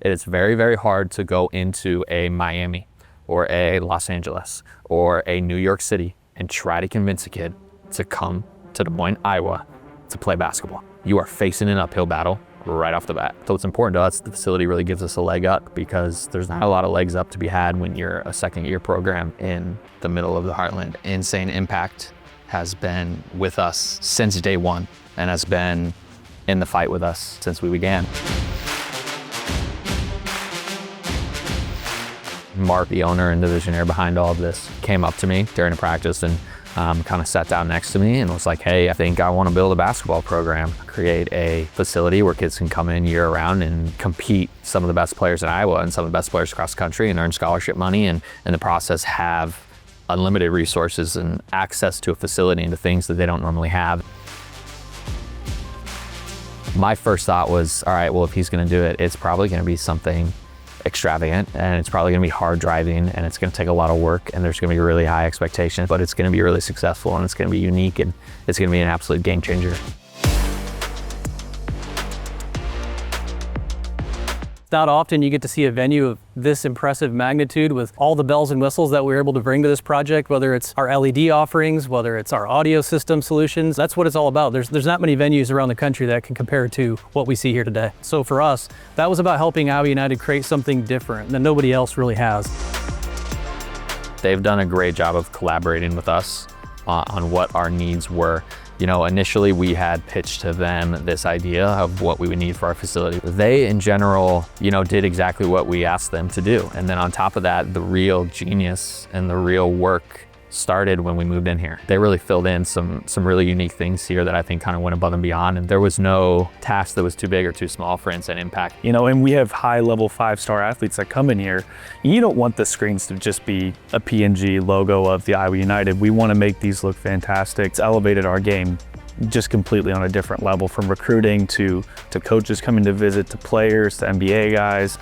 It is very, very hard to go into a Miami or a Los Angeles or a New York City and try to convince a kid to come to Des Moines, Iowa to play basketball. You are facing an uphill battle right off the bat. So it's important to us, the facility really gives us a leg up because there's not a lot of legs up to be had when you're a second year program in the middle of the heartland. Insane Impact has been with us since day one and has been in the fight with us since we began. Mark, the owner and the visionary behind all of this, came up to me during a practice and kind of sat down next to me and was like, hey, I think I want to build a basketball program, create a facility where kids can come in year round and compete some of the best players in Iowa and some of the best players across the country and earn scholarship money and in the process have unlimited resources and access to a facility and to things that they don't normally have. My first thought was, all right, well, if he's going to do it, it's probably going to be something extravagant and it's probably going to be hard driving and it's going to take a lot of work and there's going to be really high expectations, but it's going to be really successful and it's going to be unique and it's going to be an absolute game changer. Not often you get to see a venue of this impressive magnitude with all the bells and whistles that we're able to bring to this project, whether it's our LED offerings, whether it's our audio system solutions. That's what it's all about. There's not many venues around the country that can compare to what we see here today. So for us, that was about helping Iowa United create something different that nobody else really has. They've done a great job of collaborating with us on what our needs were. You know, initially we had pitched to them this idea of what we would need for our facility. They, in general, you know, did exactly what we asked them to do. And then on top of that, the real genius and the real work started when we moved in here. They really filled in some really unique things here that I think kind of went above and beyond. And there was no task that was too big or too small for Insane Impact. You know, and we have high-level 5-star athletes that come in here. You don't want the screens to just be a PNG logo of the Iowa United. We want to make these look fantastic. It's elevated our game just completely on a different level, from recruiting to coaches coming to visit, to players, to NBA guys.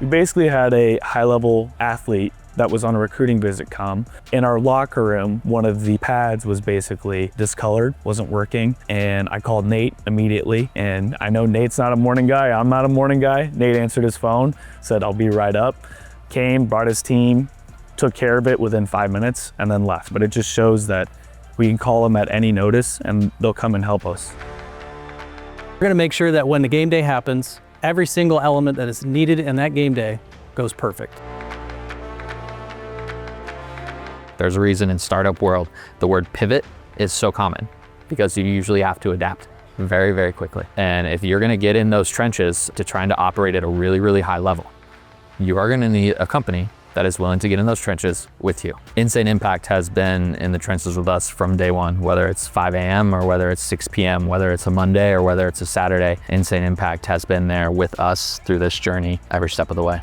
We basically had a high-level athlete that was on a recruiting visit come. In our locker room, one of the pads was basically discolored, wasn't working, and I called Nate immediately. And I know Nate's not a morning guy, I'm not a morning guy. Nate answered his phone, said, I'll be right up. Came, brought his team, took care of it within 5 minutes, and then left. But it just shows that we can call them at any notice and they'll come and help us. We're gonna make sure that when the game day happens, every single element that is needed in that game day goes perfect. There's a reason in startup world, the word pivot is so common because you usually have to adapt very, very quickly. And if you're gonna get in those trenches to trying to operate at a really, really high level, you are gonna need a company that is willing to get in those trenches with you. Insane Impact has been in the trenches with us from day one, whether it's 5 a.m. or whether it's 6 p.m., whether it's a Monday or whether it's a Saturday. Insane Impact has been there with us through this journey every step of the way.